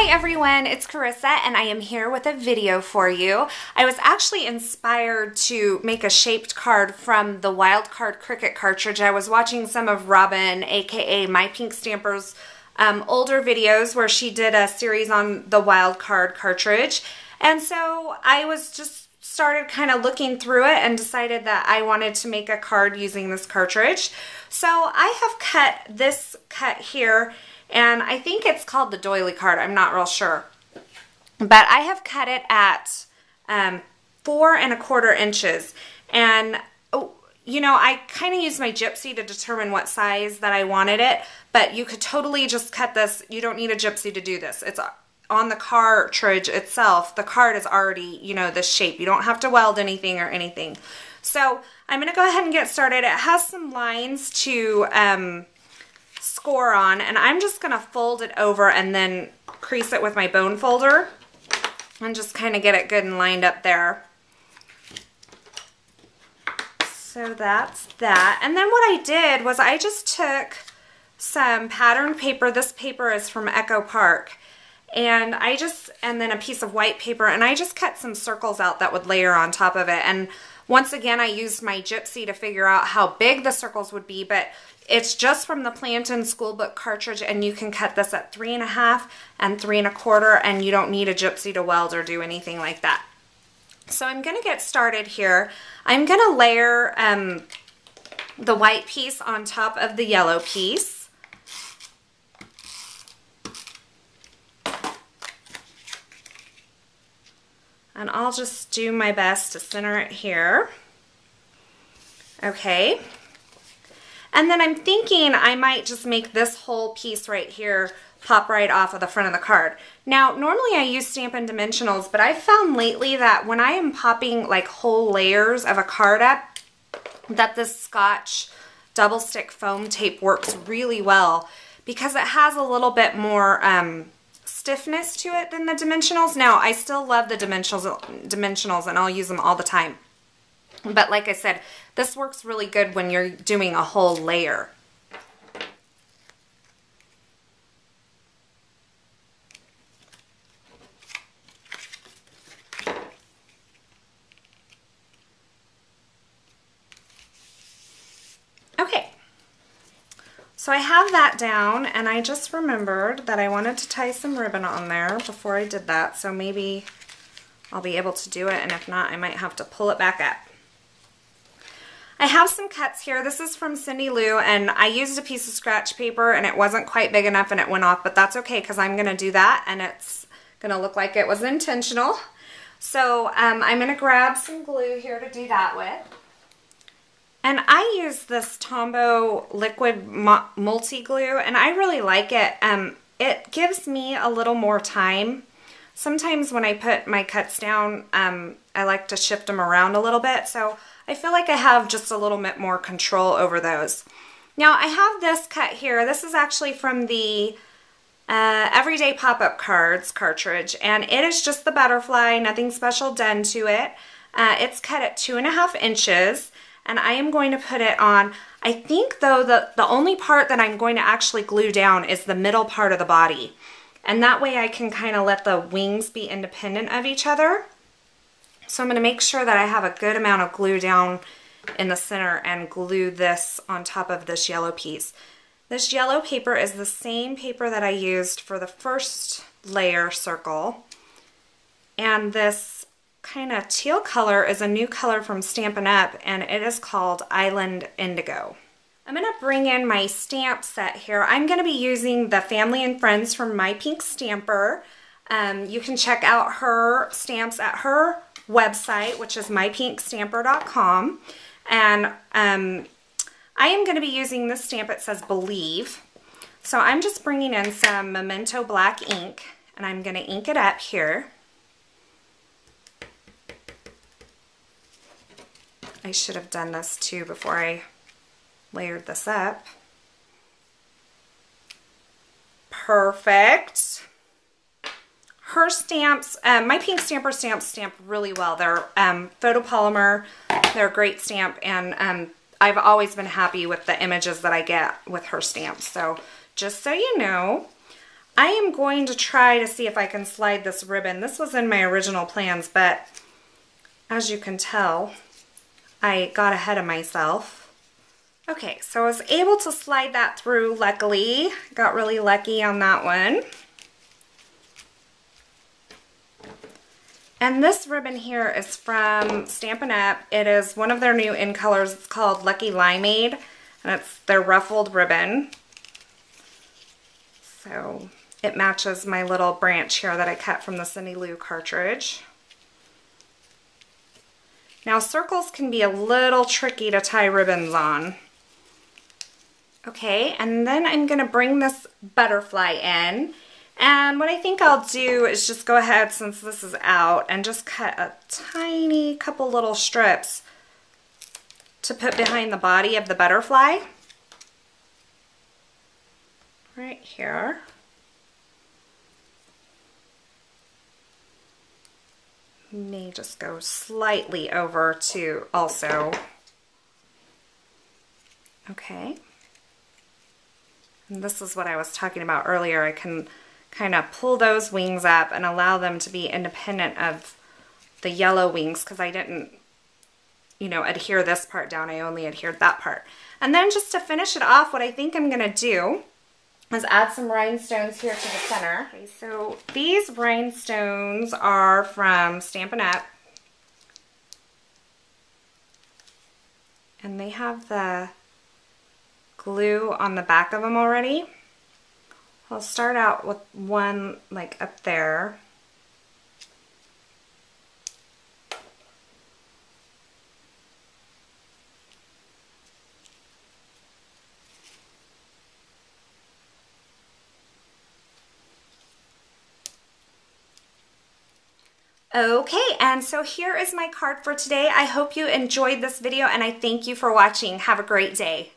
Hi everyone, it's Carissa and I am here with a video for you. I was actually inspired to make a shaped card from the Wild Card Cricut cartridge. I was watching some of Robin, aka My Pink Stamper's older videos where she did a series on the Wild Card cartridge. And so I was just started kind of looking through it and decided that I wanted to make a card using this cartridge. So I have cut this cut here, and I think it's called the doily card. I'm not real sure. But I have cut it at 4 1/4 inches. And, you know, I kind of used my gypsy to determine what size that I wanted it. But you could totally just cut this. You don't need a gypsy to do this. It's on the cartridge itself. The card is already, you know, this shape. You don't have to weld anything or anything. So I'm going to go ahead and get started. It has some lines to score on, and I'm just going to fold it over and then crease it with my bone folder and just kind of get it good and lined up there. So that's that. And then what I did was I just took some pattern paper. This paper is from Echo Park. And then a piece of white paper, and I just cut some circles out that would layer on top of it. And once again, I used my gypsy to figure out how big the circles would be, but it's just from the Plantin School Book cartridge, and you can cut this at 3 1/2 and 3 1/4, and you don't need a gypsy to weld or do anything like that. So I'm going to get started here. I'm going to layer the white piece on top of the yellow piece. And I'll just do my best to center it here. Okay. And then I'm thinking I might just make this whole piece right here pop right off of the front of the card. Now, normally I use Stampin' Dimensionals, but I've found lately that when I am popping like whole layers of a card up, that this Scotch double stick foam tape works really well because it has a little bit more stiffness to it than the Dimensionals. Now, I still love the Dimensionals and I'll use them all the time. But like I said, this works really good when you're doing a whole layer. Okay. So I have that down, and I just remembered that I wanted to tie some ribbon on there before I did that, so maybe I'll be able to do it, and if not, I might have to pull it back up. I have some cuts here. This is from Cindy Lou, and I used a piece of scratch paper, and it wasn't quite big enough, and it went off, but that's okay, because I'm going to do that, and it's going to look like it was intentional. So I'm going to grab some glue here to do that with. And I use this Tombow liquid multi-glue, and I really like it. It gives me a little more time. Sometimes when I put my cuts down, I like to shift them around a little bit, so I feel like I have just a little bit more control over those. Now I have this cut here. This is actually from the Everyday Pop-Up Cards cartridge, and it is just the butterfly, nothing special done to it. It's cut at 2 1/2 inches. And I am going to put it on. I think though that the only part that I'm going to actually glue down is the middle part of the body. And that way I can kind of let the wings be independent of each other. So I'm going to make sure that I have a good amount of glue down in the center and glue this on top of this yellow piece. This yellow paper is the same paper that I used for the first layer circle. And this kind of teal color is a new color from Stampin' Up, and it is called Island Indigo. I'm going to bring in my stamp set here. I'm going to be using the Family and Friends from My Pink Stamper. You can check out her stamps at her website, which is mypinkstamper.com. And I am going to be using this stamp. It says Believe. So I'm just bringing in some Memento black ink, and I'm going to ink it up here. I should have done this too before I layered this up. Perfect. Her stamps, My Pink Stamper stamps stamp really well. They're photopolymer, they're a great stamp, and I've always been happy with the images that I get with her stamps. So just so you know, I am going to try to see if I can slide this ribbon. This was in my original plans, but as you can tell, I got ahead of myself. Okay, so I was able to slide that through, luckily. Got really lucky on that one. And this ribbon here is from Stampin' Up. It is one of their new in colors. It's called Lucky Limeade, and it's their ruffled ribbon. So it matches my little branch here that I cut from the Cindy Lou cartridge. Now circles can be a little tricky to tie ribbons on. Okay, and then I'm going to bring this butterfly in. And what I think I'll do is just go ahead, since this is out, and just cut a tiny couple little strips to put behind the body of the butterfly. Right here. May just go slightly over to also. Okay. And this is what I was talking about earlier. I can kind of pull those wings up and allow them to be independent of the yellow wings, because I didn't, you know, adhere this part down. I only adhered that part. And then just to finish it off, what I think I'm going to do is add some rhinestones here to the center. Okay, so these rhinestones are from Stampin' Up. And they have the glue on the back of them already. I'll start out with one like up there. Okay, and so here is my card for today. I hope you enjoyed this video, and I thank you for watching. Have a great day.